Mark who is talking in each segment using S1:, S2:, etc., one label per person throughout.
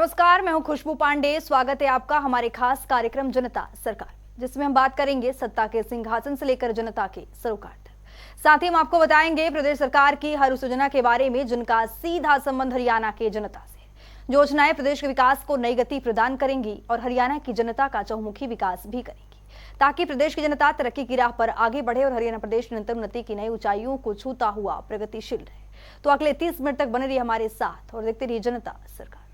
S1: नमस्कार, मैं हूं खुशबू पांडे। स्वागत है आपका हमारे खास कार्यक्रम जनता सरकार, जिसमें हम बात करेंगे सत्ता के सिंहासन से लेकर जनता के सरोकार तक। साथ ही हम आपको बताएंगे प्रदेश सरकार की हर उस योजना के बारे में जिनका सीधा संबंध हरियाणा के जनता से। योजनाएं प्रदेश के विकास को नई गति प्रदान करेंगी और हरियाणा की जनता का चहुमुखी विकास भी करेंगी, ताकि प्रदेश की जनता तरक्की की राह पर आगे बढ़े और हरियाणा प्रदेश निरंतर उन्नति की नई ऊंचाइयों को छूता हुआ प्रगतिशील रहे। तो अगले 30 मिनट तक बने रहिए हमारे साथ और देखते रहिए जनता सरकार।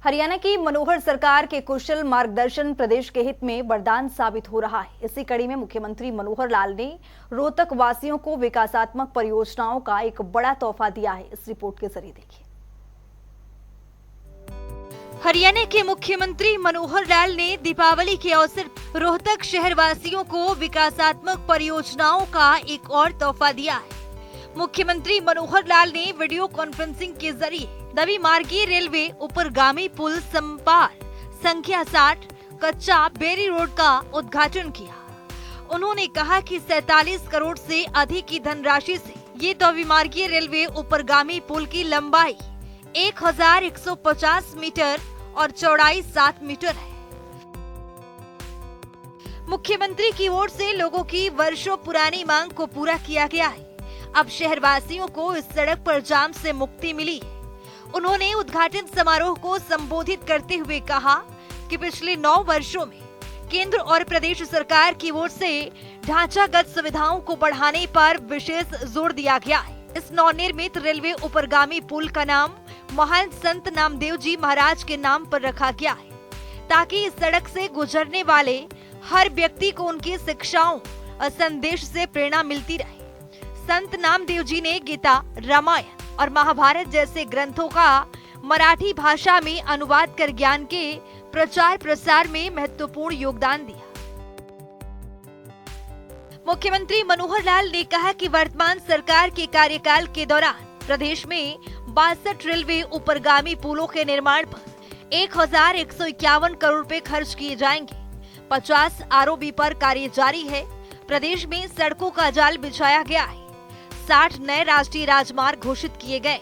S1: हरियाणा की मनोहर सरकार के कुशल मार्गदर्शन प्रदेश के हित में वरदान साबित हो रहा है। इसी कड़ी में मुख्यमंत्री मनोहर लाल ने रोहतक वासियों को विकासात्मक परियोजनाओं का एक बड़ा तोहफा दिया है। इस रिपोर्ट के जरिए देखिए।
S2: हरियाणा के मुख्यमंत्री मनोहर लाल ने दीपावली के अवसर पर रोहतक शहर वासियों को विकासात्मक परियोजनाओं का एक और तोहफा दिया है। मुख्यमंत्री मनोहर लाल ने वीडियो कॉन्फ्रेंसिंग के जरिए द्वि मार्गीय रेलवे ऊपरगामी पुल समपार संख्या 60 कच्चा बेरी रोड का उद्घाटन किया। उन्होंने कहा कि 47 करोड़ से अधिक की धनराशि से ये द्विमार्गीय रेलवे ऊपरगामी पुल की लंबाई 1150 मीटर और चौड़ाई 7 मीटर है। मुख्यमंत्री की ओर से लोगों की वर्षों पुरानी मांग को पूरा किया गया है। अब शहरवासियों को इस सड़क पर जाम से मुक्ति मिली है। उन्होंने उद्घाटन समारोह को संबोधित करते हुए कहा कि पिछले 9 वर्षों में केंद्र और प्रदेश सरकार की ओर से ढांचागत सुविधाओं को बढ़ाने पर विशेष जोर दिया गया है। इस नवनिर्मित रेलवे ऊपरगामी पुल का नाम महान संत नामदेव जी महाराज के नाम पर रखा गया है, ताकि इस सड़क से गुजरने वाले हर व्यक्ति को उनकी शिक्षाओं और संदेश से प्रेरणा मिलती रहे। संत नामदेव जी ने गीता, रामायण और महाभारत जैसे ग्रंथों का मराठी भाषा में अनुवाद कर ज्ञान के प्रचार प्रसार में महत्वपूर्ण योगदान दिया। मुख्यमंत्री मनोहर लाल ने कहा कि वर्तमान सरकार के कार्यकाल के दौरान प्रदेश में 62 रेलवे ऊपरगामी पुलों के निर्माण पर 1151 करोड़ रुपए खर्च किए जाएंगे। 50 आरओबी पर कार्य जारी है। प्रदेश में सड़कों का जाल बिछाया गया है। 60 नए राष्ट्रीय राजमार्ग घोषित किए गए।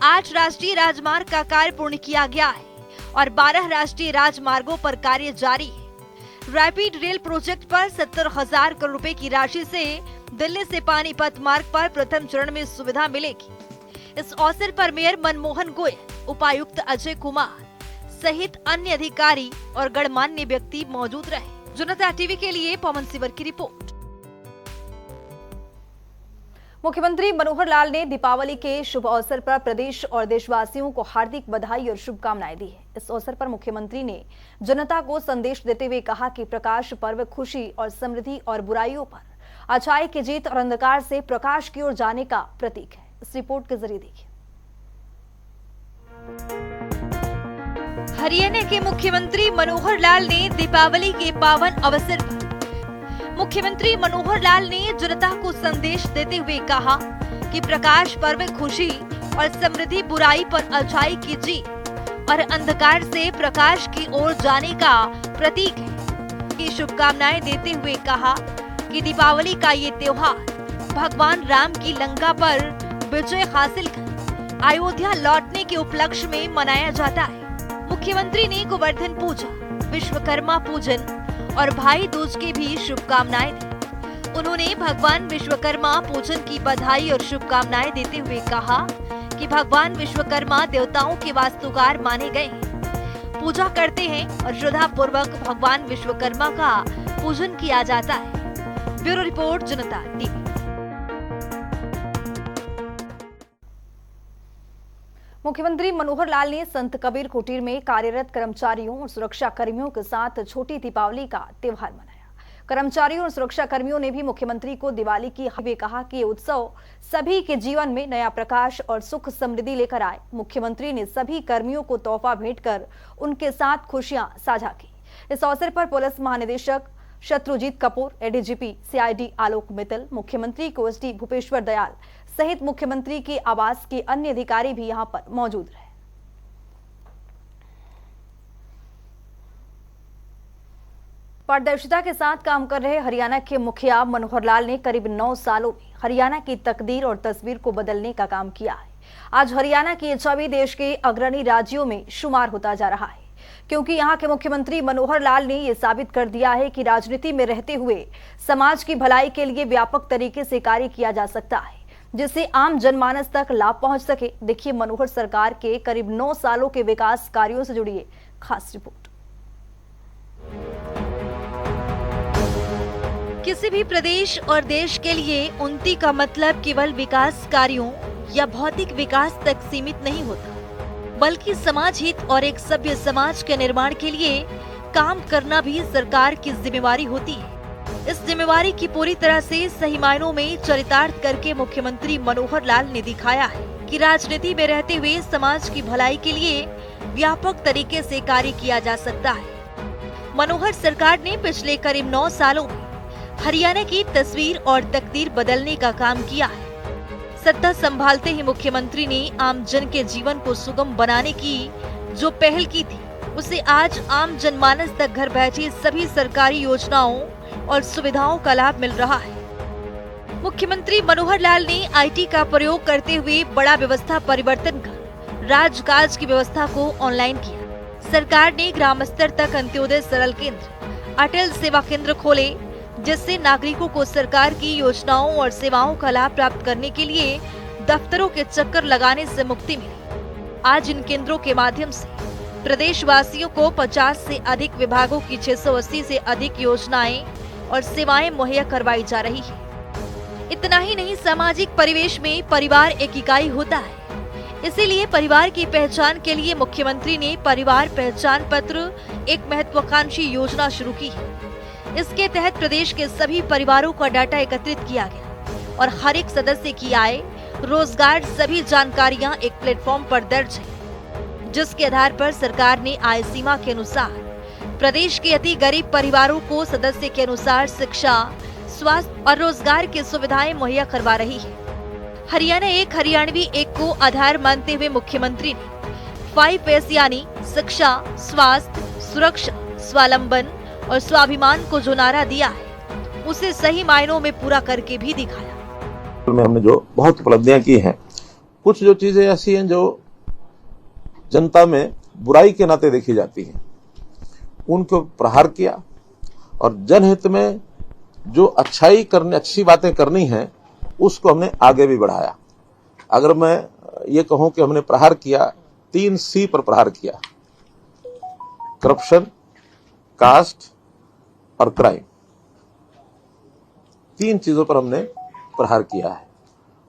S2: 8 राष्ट्रीय राजमार्ग का कार्य पूर्ण किया गया है और 12 राष्ट्रीय राजमार्गों पर कार्य जारी है। रैपिड रेल प्रोजेक्ट पर 70,000 करोड़ रुपए की राशि से दिल्ली से पानीपत मार्ग पर प्रथम चरण में सुविधा मिलेगी। इस अवसर पर मेयर मनमोहन गोयल, उपायुक्त अजय कुमार सहित अन्य अधिकारी और गणमान्य व्यक्ति मौजूद रहे। जनता टीवी के लिए पवन सिवर की रिपोर्ट।
S1: मुख्यमंत्री मनोहर लाल ने दीपावली के शुभ अवसर पर प्रदेश और देशवासियों को हार्दिक बधाई और शुभकामनाएं दी है। इस अवसर पर मुख्यमंत्री ने जनता को संदेश देते हुए कहा कि प्रकाश पर्व खुशी और समृद्धि और बुराइयों पर अच्छाई की जीत और अंधकार से प्रकाश की ओर जाने का प्रतीक है। इस रिपोर्ट के जरिए देखिए।
S2: हरियाणा के मुख्यमंत्री मनोहर लाल ने दीपावली के पावन अवसर पर मुख्यमंत्री मनोहर लाल ने जनता को संदेश देते हुए कहा कि प्रकाश पर्व खुशी और समृद्धि बुराई पर अच्छाई की जीत और अंधकार से प्रकाश की ओर जाने का प्रतीक है की शुभकामनाएं देते हुए कहा कि दीपावली का ये त्योहार भगवान राम की लंका पर विजय हासिल कर अयोध्या लौटने के उपलक्ष्य में मनाया जाता है। मुख्यमंत्री ने गोवर्धन पूजा, विश्वकर्मा पूजन और भाई दूज की भी शुभकामनाएं दी। उन्होंने भगवान विश्वकर्मा पूजन की बधाई और शुभकामनाएं देते हुए कहा कि भगवान विश्वकर्मा देवताओं के वास्तुकार माने गए हैं। पूजा करते हैं और श्रद्धा पूर्वक भगवान विश्वकर्मा का पूजन किया जाता है। ब्यूरो रिपोर्ट, जनता टीवी।
S1: मुख्यमंत्री मनोहर लाल ने संत कबीर कुटीर में कार्यरत कर्मचारियों और सुरक्षा कर्मियों के साथ छोटी दीपावली का त्योहार मनाया। कर्मचारियों और सुरक्षा कर्मियों ने भी मुख्यमंत्री को दिवाली की हमें कहा कि ये उत्सव सभी के जीवन में नया प्रकाश और सुख समृद्धि लेकर आए। मुख्यमंत्री ने सभी कर्मियों को तोहफा भेंट कर उनके साथ खुशियां साझा की। इस अवसर पर पुलिस महानिदेशक शत्रुजीत कपूर, एडीजीपी सीआईडी आलोक मित्तल, मुख्यमंत्री को एसडी भूपेश्वर दयाल सहित मुख्यमंत्री के आवास के अन्य अधिकारी भी यहां पर मौजूद रहे। पारदर्शिता के साथ काम कर रहे हरियाणा के मुखिया मनोहर लाल ने करीब 9 सालों में हरियाणा की तकदीर और तस्वीर को बदलने का काम किया है। आज हरियाणा की ये छवि देश के अग्रणी राज्यों में शुमार होता जा रहा है, क्योंकि यहाँ के मुख्यमंत्री मनोहर लाल ने ये साबित कर दिया है कि राजनीति में रहते हुए समाज की भलाई के लिए व्यापक तरीके से कार्य किया जा सकता है, जिससे आम जनमानस तक लाभ पहुंच सके। देखिए मनोहर सरकार के करीब 9 सालों के विकास कार्यों से जुड़ी खास रिपोर्ट।
S2: किसी भी प्रदेश और देश के लिए उन्नति का मतलब केवल विकास कार्यों या भौतिक विकास तक सीमित नहीं होता, बल्कि समाज हित और एक सभ्य समाज के निर्माण के लिए काम करना भी सरकार की जिम्मेवारी होती है। इस जिम्मेवारी की पूरी तरह से सही मायनों में चरितार्थ करके मुख्यमंत्री मनोहर लाल ने दिखाया है कि राजनीति में रहते हुए समाज की भलाई के लिए व्यापक तरीके से कार्य किया जा सकता है। मनोहर सरकार ने पिछले करीब 9 सालों में हरियाणा की तस्वीर और तकदीर बदलने का काम किया है। सत्ता संभालते ही मुख्यमंत्री ने आम जन के जीवन को सुगम बनाने की जो पहल की थी, उसे आज आम जनमानस तक घर बैठे सभी सरकारी योजनाओं और सुविधाओं का लाभ मिल रहा है। मुख्यमंत्री मनोहर लाल ने आईटी का प्रयोग करते हुए बड़ा व्यवस्था परिवर्तन कर राजकाज की व्यवस्था को ऑनलाइन किया। सरकार ने ग्राम स्तर तक अंत्योदय सरल केंद्र, अटल सेवा केंद्र खोले, जिससे नागरिकों को सरकार की योजनाओं और सेवाओं का लाभ प्राप्त करने के लिए दफ्तरों के चक्कर लगाने से मुक्ति मिली। आज इन केंद्रों के माध्यम से प्रदेशवासियों को 50 से अधिक विभागों की 680 से अधिक योजनाएं और सेवाएं मुहैया करवाई जा रही है। इतना ही नहीं, सामाजिक परिवेश में परिवार एक इकाई होता है, इसीलिए परिवार की पहचान के लिए मुख्यमंत्री ने परिवार पहचान पत्र एक महत्वाकांक्षी योजना शुरू की है। इसके तहत प्रदेश के सभी परिवारों का डाटा एकत्रित किया गया और हर एक सदस्य की आय, रोजगार, सभी जानकारियां एक प्लेटफॉर्म पर दर्ज है, जिसके आधार पर सरकार ने आय सीमा के अनुसार प्रदेश के अति गरीब परिवारों को सदस्य के अनुसार शिक्षा, स्वास्थ्य और रोजगार की सुविधाएं मुहैया करवा रही है। हरियाणा एक, हरियाणवी एक को आधार मानते हुए मुख्यमंत्री ने 5S यानी शिक्षा, स्वास्थ्य, सुरक्षा, स्वावलंबन और स्वाभिमान को जो नारा दिया है, उसे सही मायनों में पूरा करके भी दिखाया।
S3: में हमने जो बहुत उपलब्धियां की हैं, कुछ जो चीजें ऐसी हैं जो जनता में बुराई के नाते देखी जाती हैं, उनको प्रहार किया और जनहित में जो अच्छी बातें करनी है उसको हमने आगे भी बढ़ाया। अगर मैं ये कहूं कि हमने प्रहार किया, 3C पर प्रहार किया, करप्शन, कास्ट और क्राइम, 3 चीजों पर हमने प्रहार किया है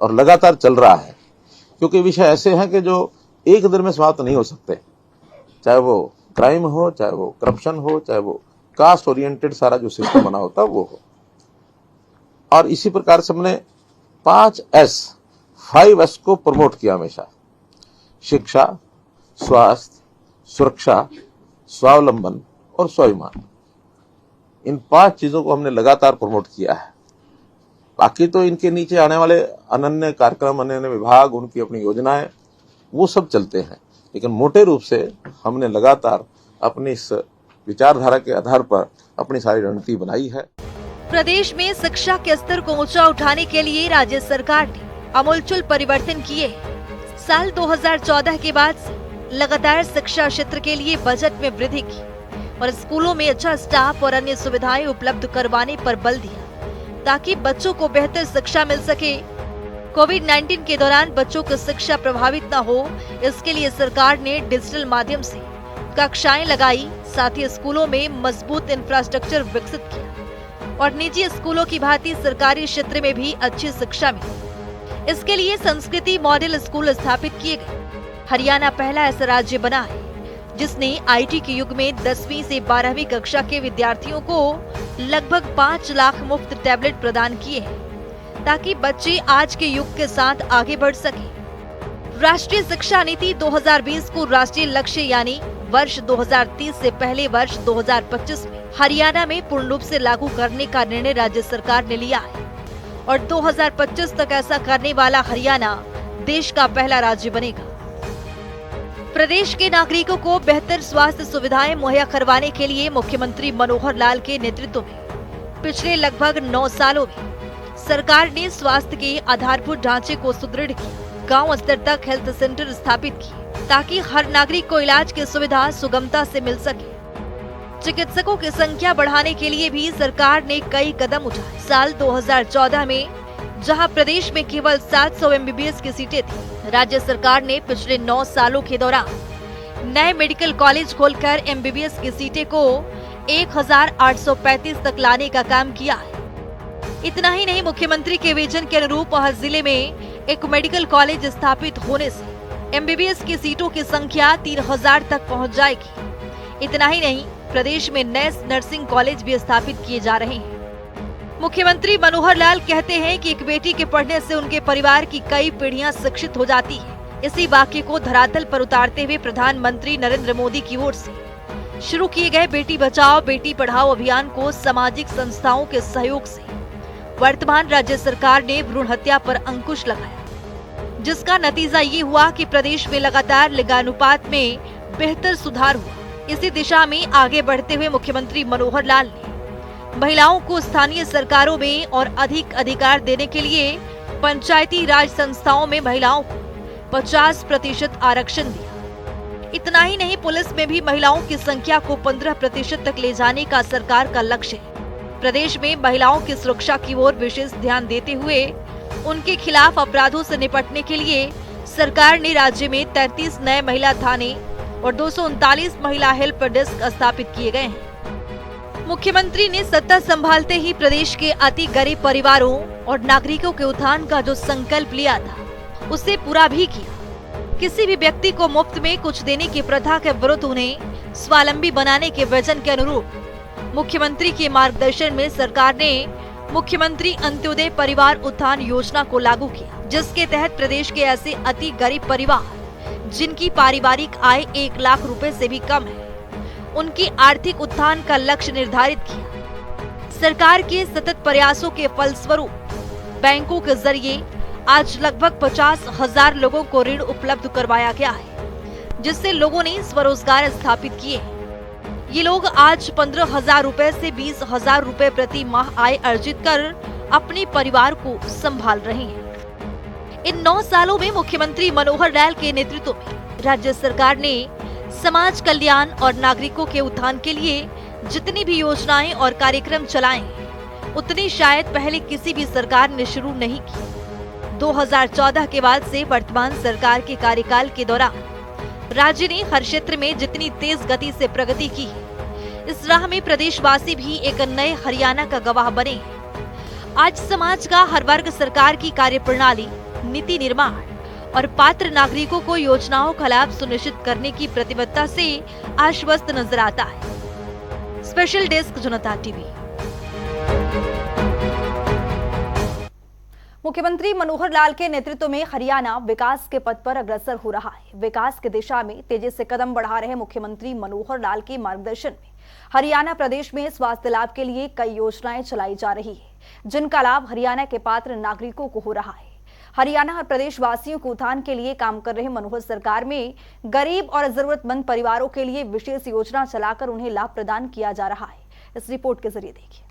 S3: और लगातार चल रहा है, क्योंकि विषय ऐसे हैं कि जो एक दिन में समाप्त नहीं हो सकते, चाहे वो क्राइम हो, चाहे वो करप्शन हो, चाहे वो कास्ट ओरिएंटेड सारा जो सिस्टम बना होता वो हो। और इसी प्रकार से हमने 5S को प्रमोट किया हमेशा, शिक्षा, स्वास्थ्य, सुरक्षा, स्वावलंबन और स्वाभिमान। इन 5 चीजों को हमने लगातार प्रमोट किया है। बाकी तो इनके नीचे आने वाले अनन्य कार्यक्रम, अनन्य विभाग, उनकी अपनी योजनाएं, वो सब चलते हैं, लेकिन मोटे रूप से हमने लगातार अपनी इस विचारधारा के आधार पर अपनी सारी रणनीति बनाई है।
S2: प्रदेश में शिक्षा के स्तर को ऊंचा उठाने के लिए राज्य सरकार ने आमूलचूल परिवर्तन किए हैं। साल 2014 के बाद से लगातार शिक्षा क्षेत्र के लिए बजट में वृद्धि की और स्कूलों में अच्छा स्टाफ और अन्य सुविधाएं उपलब्ध करवाने पर बल दिया, ताकि बच्चों को बेहतर शिक्षा मिल सके। कोविड-19 के दौरान बच्चों की शिक्षा प्रभावित न हो, इसके लिए सरकार ने डिजिटल माध्यम से कक्षाएं लगाई, साथ ही स्कूलों में मजबूत इंफ्रास्ट्रक्चर विकसित किया और निजी स्कूलों की भांति सरकारी क्षेत्र में भी अच्छी शिक्षा मिली। इसके लिए संस्कृति मॉडल स्कूल स्थापित किए गए। हरियाणा पहला ऐसा राज्य बना है जिसने आईटी के युग में 10वीं से 12वीं कक्षा के विद्यार्थियों को लगभग 5 लाख मुफ्त टैबलेट प्रदान किए हैं, ताकि बच्चे आज के युग के साथ आगे बढ़ सकें। राष्ट्रीय शिक्षा नीति 2020 को राष्ट्रीय लक्ष्य यानी वर्ष 2030 से पहले वर्ष 2025 में हरियाणा में पूर्ण रूप से लागू करने का निर्णय राज्य सरकार ने लिया है और 2025 तक ऐसा करने वाला हरियाणा देश का पहला राज्य बनेगा। प्रदेश के नागरिकों को बेहतर स्वास्थ्य सुविधाएं मुहैया करवाने के लिए मुख्यमंत्री मनोहर लाल के नेतृत्व में पिछले लगभग 9 सालों में सरकार ने स्वास्थ्य के आधारभूत ढांचे को सुदृढ़ किया, गांव स्तर तक हेल्थ सेंटर स्थापित किए ताकि हर नागरिक को इलाज की सुविधा सुगमता से मिल सके। चिकित्सकों की संख्या बढ़ाने के लिए भी सरकार ने कई कदम उठाए। साल 2014 में जहां प्रदेश में केवल 700 MBBS की सीटें थी, राज्य सरकार ने पिछले 9 सालों के दौरान नए मेडिकल कॉलेज खोलकर MBBS की सीटें को 1835 तक लाने का काम किया है। इतना ही नहीं, मुख्यमंत्री के विजन के अनुरूप हर जिले में एक मेडिकल कॉलेज स्थापित होने से MBBS की सीटों की संख्या 3000 तक पहुंच जाएगी। इतना ही नहीं, प्रदेश में नए नर्सिंग कॉलेज भी स्थापित किए जा रहे हैं। मुख्यमंत्री मनोहर लाल कहते हैं कि एक बेटी के पढ़ने से उनके परिवार की कई पीढ़ियां शिक्षित हो जाती है। इसी वाक्य को धरातल पर उतारते हुए प्रधानमंत्री नरेंद्र मोदी की ओर से शुरू किए गए बेटी बचाओ बेटी पढ़ाओ अभियान को सामाजिक संस्थाओं के सहयोग से वर्तमान राज्य सरकार ने भ्रूण हत्या पर अंकुश लगाया, जिसका नतीजा ये हुआ कि प्रदेश में लगातार लिंगानुपात में बेहतर सुधार हुआ। इसी दिशा में आगे बढ़ते हुए मुख्यमंत्री मनोहर लाल ने महिलाओं को स्थानीय सरकारों में और अधिक अधिकार देने के लिए पंचायती राज संस्थाओं में महिलाओं को 50% आरक्षण दिया। इतना ही नहीं, पुलिस में भी महिलाओं की संख्या को 15% तक ले जाने का सरकार का लक्ष्य है। प्रदेश में महिलाओं की सुरक्षा की ओर विशेष ध्यान देते हुए उनके खिलाफ अपराधों से निपटने के लिए सरकार ने राज्य में 33 नए महिला थाने और 239 महिला हेल्प डेस्क स्थापित किए गए हैं। मुख्यमंत्री ने सत्ता संभालते ही प्रदेश के अति गरीब परिवारों और नागरिकों के उत्थान का जो संकल्प लिया था, उसे पूरा भी किया। किसी भी व्यक्ति को मुफ्त में कुछ देने की प्रथा के विरुद्ध उन्हें स्वावलंबी बनाने के विजन के अनुरूप मुख्यमंत्री के मार्गदर्शन में सरकार ने मुख्यमंत्री अंत्योदय परिवार उत्थान योजना को लागू किया, जिसके तहत प्रदेश के ऐसे अति गरीब परिवार जिनकी पारिवारिक आय 1 लाख रुपए से भी कम है, उनकी आर्थिक उत्थान का लक्ष्य निर्धारित किया। सरकार के सतत प्रयासों के फलस्वरूप बैंकों के जरिए आज लगभग 50,000 लोगों को ऋण उपलब्ध करवाया गया है, जिससे लोगों ने स्वरोजगार स्थापित किए हैं। ये लोग आज 15,000 रुपए से 20,000 रुपए प्रति माह आय अर्जित कर अपने परिवार को संभाल रहे हैं। इन 9 सालों में मुख्यमंत्री मनोहर लाल के नेतृत्व में राज्य सरकार ने समाज कल्याण और नागरिकों के उत्थान के लिए जितनी भी योजनाएं और कार्यक्रम चलाए, उतनी शायद पहले किसी भी सरकार ने शुरू नहीं की। 2014 के बाद से वर्तमान सरकार के कार्यकाल के दौरान राज्य ने हर क्षेत्र में जितनी तेज गति से प्रगति की है, इस राह में प्रदेशवासी भी एक नए हरियाणा का गवाह बने हैं। आज समाज का हर वर्ग सरकार की कार्यप्रणाली, नीति निर्माण और पात्र नागरिकों को योजनाओं का लाभ सुनिश्चित करने की प्रतिबद्धता से आश्वस्त नजर आता है। स्पेशल डेस्क जनता टीवी।
S1: मुख्यमंत्री मनोहर लाल के नेतृत्व में हरियाणा विकास के पथ पर अग्रसर हो रहा है। विकास की दिशा में तेजी से कदम बढ़ा रहे मुख्यमंत्री मनोहर लाल के मार्गदर्शन में हरियाणा प्रदेश में स्वास्थ्य लाभ के लिए कई योजनाएं चलाई जा रही है, जिनका लाभ हरियाणा के पात्र नागरिकों को हो रहा है। हरियाणा और प्रदेश वासियों को उत्थान के लिए काम कर रहे मनोहर सरकार में गरीब और जरूरतमंद परिवारों के लिए विशेष योजना चलाकर उन्हें लाभ प्रदान किया जा रहा है। इस रिपोर्ट के जरिए देखिए।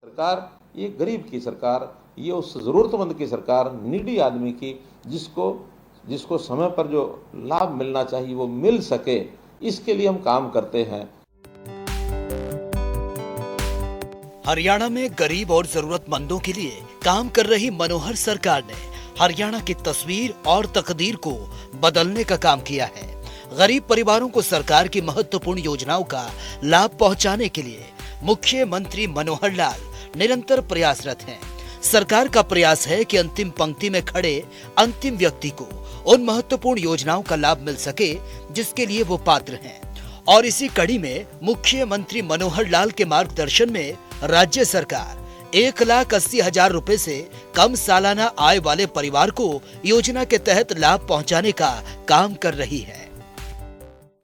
S3: सरकार ये गरीब की सरकार, ये उस जरूरतमंद की सरकार, नीडी आदमी की, जिसको समय पर जो लाभ मिलना चाहिए वो मिल सके, इसके लिए हम काम करते हैं।
S4: हरियाणा में गरीब और जरूरतमंदों के लिए काम कर रही मनोहर सरकार ने हरियाणा की तस्वीर और तकदीर को बदलने का काम किया है। गरीब परिवारों को सरकार की महत्वपूर्ण योजनाओं का लाभ पहुंचाने के लिए मुख्यमंत्री मनोहर लाल निरंतर प्रयासरत हैं। सरकार का प्रयास है कि अंतिम पंक्ति में खड़े अंतिम व्यक्ति को उन महत्वपूर्ण योजनाओं का लाभ मिल सके जिसके लिए वो पात्र हैं। और इसी कड़ी में मुख्यमंत्री मनोहर लाल के मार्गदर्शन में राज्य सरकार 1,80,000 रुपए से कम सालाना आय वाले परिवार को योजना के तहत लाभ पहुंचाने का काम कर रही है।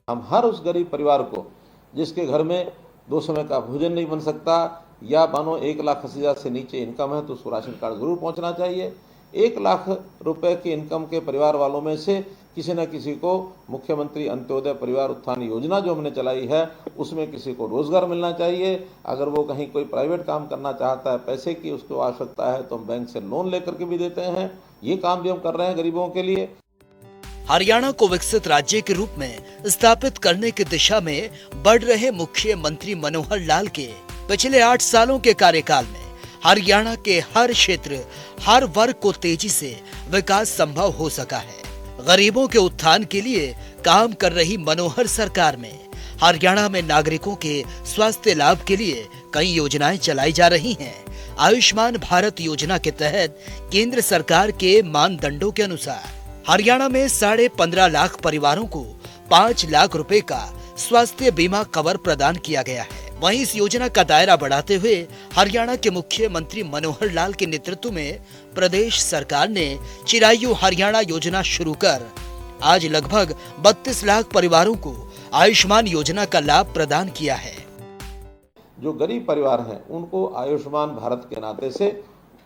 S3: हम हर उस गरीब परिवार को जिसके घर में 2 समय का भोजन नहीं बन सकता, या मानो 1,80,000 से नीचे इनकम है, तो उसको राशन कार्ड जरूर पहुंचना चाहिए। 1 लाख रुपए की इनकम के परिवार वालों में से किसी न किसी को मुख्यमंत्री अंत्योदय परिवार उत्थान योजना जो हमने चलाई है उसमें किसी को रोजगार मिलना चाहिए। अगर वो कहीं कोई प्राइवेट काम करना चाहता है, पैसे की उसको आवश्यकता है, तो हम बैंक से लोन लेकर के भी देते हैं। ये काम भी हम कर रहे हैं गरीबों के लिए।
S4: हरियाणा को विकसित राज्य के रूप में स्थापित करने की दिशा में बढ़ रहे मुख्यमंत्री मनोहर लाल के पिछले 8 सालों के कार्यकाल में हरियाणा के हर क्षेत्र, हर वर्ग को तेजी से विकास संभव हो सका है। गरीबों के उत्थान के लिए काम कर रही मनोहर सरकार में हरियाणा में नागरिकों के स्वास्थ्य लाभ के लिए कई योजनाएं चलाई जा रही हैं। आयुष्मान भारत योजना के तहत केंद्र सरकार के मानदंडों के अनुसार हरियाणा में 15.5 लाख परिवारों को 5 लाख रुपए का स्वास्थ्य बीमा कवर प्रदान किया गया है। वहीं इस योजना का दायरा बढ़ाते हुए हरियाणा के मुख्यमंत्री मनोहर लाल के नेतृत्व में प्रदेश सरकार ने चिरायु हरियाणा योजना शुरू कर आज लगभग 32 लाख परिवारों को आयुष्मान योजना का लाभ प्रदान किया है।
S3: जो गरीब परिवार हैं उनको आयुष्मान भारत के नाते से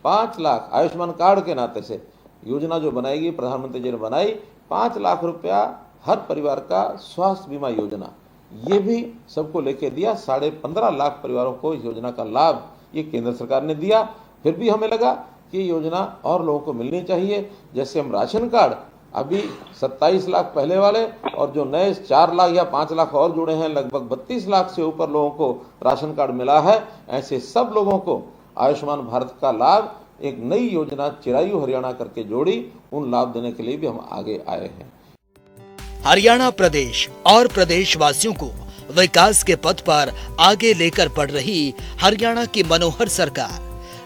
S3: 5 लाख, आयुष्मान कार्ड के नाते से योजना जो बनाएगी, प्रधानमंत्री जी ने बनाई, 5 लाख रुपया हर परिवार का स्वास्थ्य बीमा योजना, ये भी सबको लेके दिया। 15.5 लाख परिवारों को इस योजना का लाभ ये केंद्र सरकार ने दिया। फिर भी हमें लगा कि ये योजना और लोगों को मिलनी चाहिए। जैसे हम राशन कार्ड अभी 27 लाख पहले वाले और जो नए 4 लाख या 5 लाख और जुड़े हैं, लगभग 32 लाख से ऊपर लोगों को राशन कार्ड मिला है। ऐसे सब लोगों को आयुष्मान भारत का लाभ एक नई योजना चिरायु हरियाणा करके जोड़ी, उन लाभ देने के लिए भी हम आगे आए हैं।
S4: हरियाणा प्रदेश और प्रदेशवासियों को विकास के पथ पर आगे लेकर बढ़ रही हरियाणा की मनोहर सरकार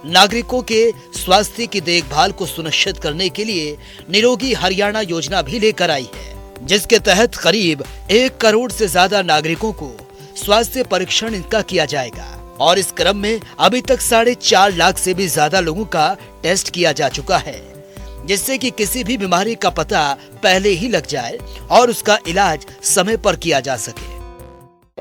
S4: नागरिकों के स्वास्थ्य की देखभाल को सुनिश्चित करने के लिए निरोगी हरियाणा योजना भी लेकर आई है, जिसके तहत करीब 1 करोड़ से ज्यादा नागरिकों को स्वास्थ्य परीक्षण इनका किया जाएगा। और इस क्रम में अभी तक 4.5 लाख से भी ज्यादा लोगों का टेस्ट किया जा चुका है, जिससे कि किसी भी बीमारी का पता पहले ही लग जाए और उसका इलाज समय पर किया जा सके।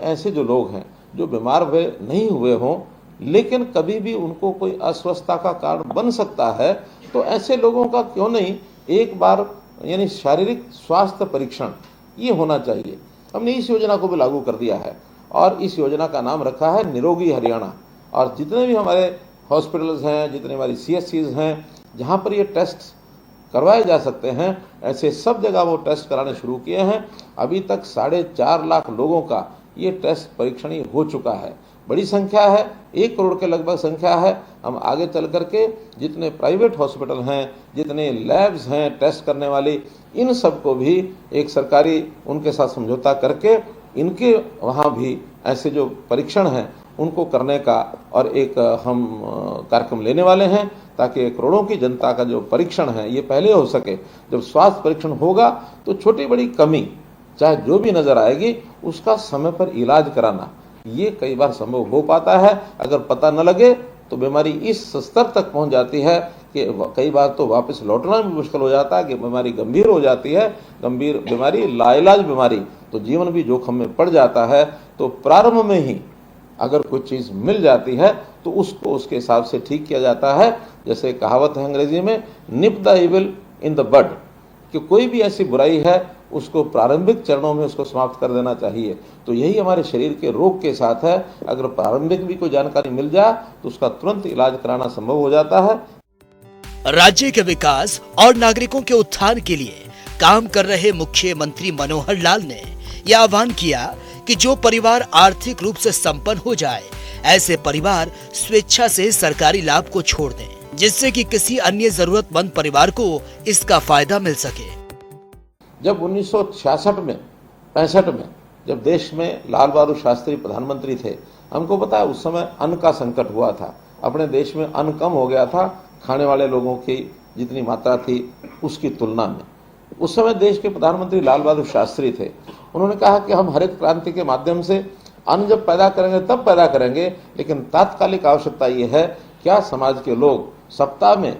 S3: ऐसे जो लोग हैं जो बीमार हुए नहीं हुए हों लेकिन कभी भी उनको कोई अस्वस्थता का कारण बन सकता है, तो ऐसे लोगों का क्यों नहीं एक बार यानी शारीरिक स्वास्थ्य परीक्षण ये होना चाहिए। हमने इस योजना को भी लागू कर दिया है और इस योजना का नाम रखा है निरोगी हरियाणा। और जितने भी हमारे हॉस्पिटल्स हैं, जितने हमारी CSCs हैं जहाँ पर ये टेस्ट करवाए जा सकते हैं, ऐसे सब जगह वो टेस्ट कराने शुरू किए हैं। अभी तक 4.5 लाख लोगों का ये टेस्ट परीक्षण हो चुका है। बड़ी संख्या है, 1 करोड़ के लगभग संख्या है। हम आगे चल करके जितने प्राइवेट हॉस्पिटल हैं, जितने लैब्स हैं टेस्ट करने वाली, इन सबको भी एक सरकारी उनके साथ समझौता करके इनके वहाँ भी ऐसे जो परीक्षण हैं उनको करने का और एक हम कार्यक्रम लेने वाले हैं, ताकि करोड़ों की जनता का जो परीक्षण है ये पहले हो सके। जब स्वास्थ्य परीक्षण होगा तो छोटी बड़ी कमी चाहे जो भी नजर आएगी उसका समय पर इलाज कराना ये कई बार संभव हो पाता है। अगर पता न लगे तो बीमारी इस स्तर तक पहुंच जाती है कि कई बार तो वापस लौटना भी मुश्किल हो जाता है कि बीमारी गंभीर हो जाती है। गंभीर बीमारी, लाइलाज बीमारी, तो जीवन भी जोखिम में पड़ जाता है। तो प्रारंभ में ही अगर कोई चीज़ मिल जाती है तो उसको उसके हिसाब से ठीक किया जाता है। जैसे कहावत है अंग्रेजी में, nip the evil in the bud, कि कोई भी ऐसी बुराई है उसको प्रारंभिक चरणों में उसको समाप्त कर देना चाहिए। तो यही हमारे शरीर के रोग के साथ है। अगर प्रारंभिक भी कोई जानकारी मिल जाए तो उसका तुरंत इलाज कराना संभव हो जाता है।
S4: राज्य के विकास और नागरिकों के उत्थान के लिए काम कर रहे मुख्यमंत्री मनोहर लाल ने यह आह्वान किया कि जो परिवार आर्थिक रूप से संपन्न हो जाए, ऐसे परिवार स्वेच्छा से सरकारी लाभ को छोड़ दें, जिससे कि किसी अन्य जरूरतमंद परिवार को इसका फायदा मिल सके।
S3: जब 1966 में 65 में जब देश में लाल बहादुर शास्त्री प्रधानमंत्री थे, हमको पता है उस समय अन्न का संकट हुआ था। अपने देश में अन्न कम हो गया था, खाने वाले लोगों की जितनी मात्रा थी उसकी तुलना में। उस समय देश के प्रधानमंत्री लाल बहादुर शास्त्री थे। उन्होंने कहा कि हम हरित क्रांति के माध्यम से अन्न जब पैदा करेंगे तब पैदा करेंगे, लेकिन तात्कालिक आवश्यकता ये है क्या समाज के लोग सप्ताह में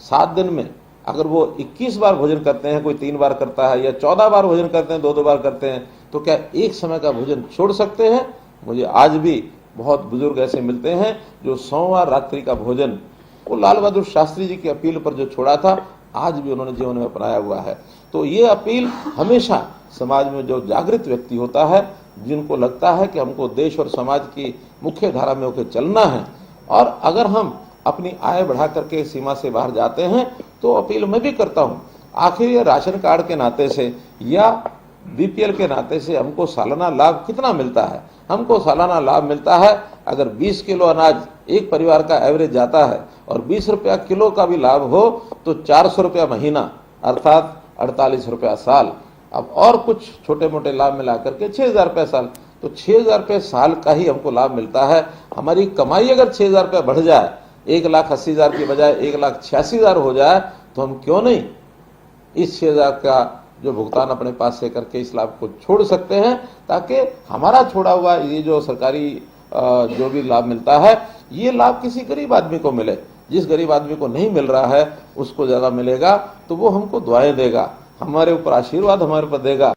S3: 7 दिन में अगर वो 21 बार भोजन करते हैं, कोई 3 बार करता है, या 14 बार भोजन करते हैं, 2-2 बार करते हैं, तो क्या एक समय का भोजन छोड़ सकते हैं? मुझे आज भी बहुत बुजुर्ग ऐसे मिलते हैं जो सोमवार रात्रि का भोजन वो लाल बहादुर शास्त्री जी की अपील पर जो छोड़ा था, आज भी उन्होंने जीवन में अपनाया हुआ है। तो ये अपील हमेशा समाज में जो जागृत व्यक्ति होता है, जिनको लगता है कि हमको देश और समाज की मुख्य धारा में होकर चलना है, और अगर हम अपनी आय बढ़ा करके सीमा से बाहर जाते हैं, तो अपील मैं भी करता हूं, आखिर ये राशन कार्ड के नाते से या बीपीएल के नाते से हमको सालाना लाभ कितना मिलता है? हमको सालाना लाभ मिलता है, अगर 20 किलो अनाज एक परिवार का एवरेज जाता है और 20 रुपया किलो का भी लाभ हो तो 400 रुपया महीना, अर्थात 48 रुपया साल। अब और कुछ छोटे मोटे लाभ मिला करके 6,000 रुपये साल, तो 6,000 रुपये साल का ही हमको लाभ मिलता है। हमारी कमाई अगर 6,000 रुपये बढ़ जाए, 1,80,000 की बजाय 1,86,000 हो जाए, तो हम क्यों नहीं इस 6,000 का जो भुगतान अपने पास से करके इस लाभ को छोड़ सकते हैं, ताकि हमारा छोड़ा हुआ ये जो सरकारी जो भी लाभ मिलता है, ये लाभ किसी गरीब आदमी को मिले। जिस गरीब आदमी को नहीं मिल रहा है उसको ज्यादा मिलेगा, तो वो हमको दुआएं देगा, हमारे ऊपर आशीर्वाद हमारे ऊपर देगा।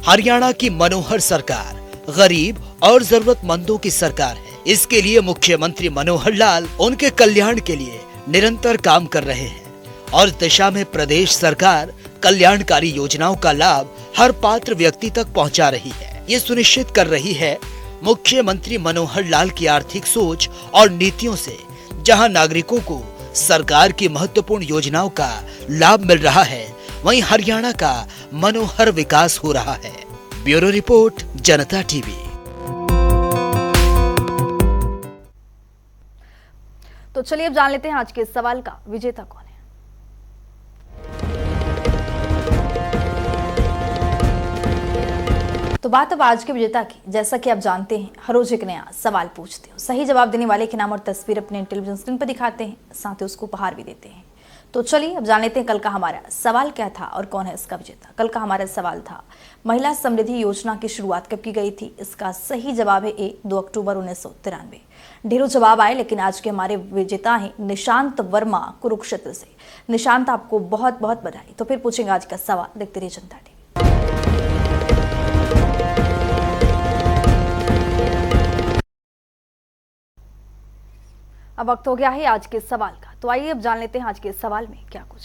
S4: हरियाणा की मनोहर सरकार गरीब और जरूरतमंदों की सरकार है। इसके लिए मुख्यमंत्री मनोहर लाल उनके कल्याण के लिए निरंतर काम कर रहे हैं और इस दिशा में प्रदेश सरकार कल्याणकारी योजनाओं का लाभ हर पात्र व्यक्ति तक पहुंचा रही है। ये सुनिश्चित कर रही है मुख्यमंत्री मनोहर लाल की आर्थिक सोच और नीतियों से जहां नागरिकों को सरकार की महत्वपूर्ण योजनाओं का लाभ मिल रहा है, वहीं हरियाणा का मनोहर विकास हो रहा है। ब्यूरो रिपोर्ट, जनता टीवी।
S1: तो चलिए अब जान लेते हैं आज के इस सवाल का विजेता कौन है। तो बात अब आज के विजेता की। जैसा कि आप जानते हैं, हर रोज एक नया सवाल पूछते हो, सही जवाब देने वाले के नाम और तस्वीर अपने टेलीविजन स्क्रीन पर दिखाते हैं, साथ ही उसको उपहार भी देते हैं। तो चलिए अब जान लेते हैं कल का हमारा सवाल क्या था और कौन है इसका विजेता। कल का हमारा सवाल था, महिला समृद्धि योजना की शुरुआत कब की गई थी? इसका सही जवाब है ए, 2 अक्टूबर 1993। ढेरों जवाब आए, लेकिन आज के हमारे विजेता हैं निशांत वर्मा कुरुक्षेत्र से। निशांत, आपको बहुत बहुत बधाई। तो फिर पूछेंगे आज का सवाल, देखते रहिए जनता टीवी। अब वक्त हो गया है आज के सवाल का, तो आइए अब जान लेते हैं आज के सवाल में क्या कुछ।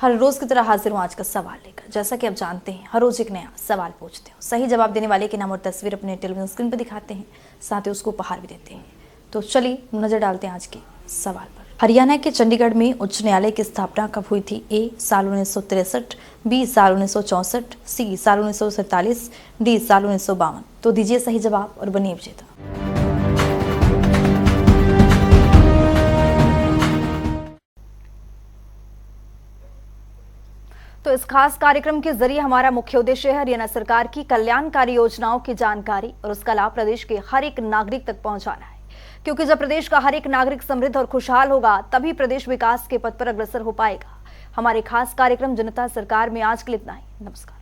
S1: हर रोज की तरह हाजिर हूं आज का सवाल लेकर। जैसा कि आप जानते हैं, हर रोज एक नया सवाल पूछते हो, सही जवाब देने वाले के नाम और तस्वीर अपने टेलीविजन स्क्रीन पर दिखाते हैं, साथ ही उसको उपहार भी देते हैं। तो चलिए नजर डालते हैं आज के सवाल पर। हरियाणा के चंडीगढ़ में उच्च न्यायालय की स्थापना कब हुई थी? ए, साल 1963, बी, साल 1964, सी, साल 1947, डी, साल 1952। तो दीजिए सही जवाब और बनिए विजेता। तो इस खास कार्यक्रम के जरिए हमारा मुख्य उद्देश्य है हरियाणा सरकार की कल्याणकारी योजनाओं की जानकारी और उसका लाभ प्रदेश के हर एक नागरिक तक पहुंचाना है, क्योंकि जब प्रदेश का हर एक नागरिक समृद्ध और खुशहाल होगा, तभी प्रदेश विकास के पथ पर अग्रसर हो पाएगा। हमारे खास कार्यक्रम जनता सरकार में आज के लिए इतना ही। नमस्कार।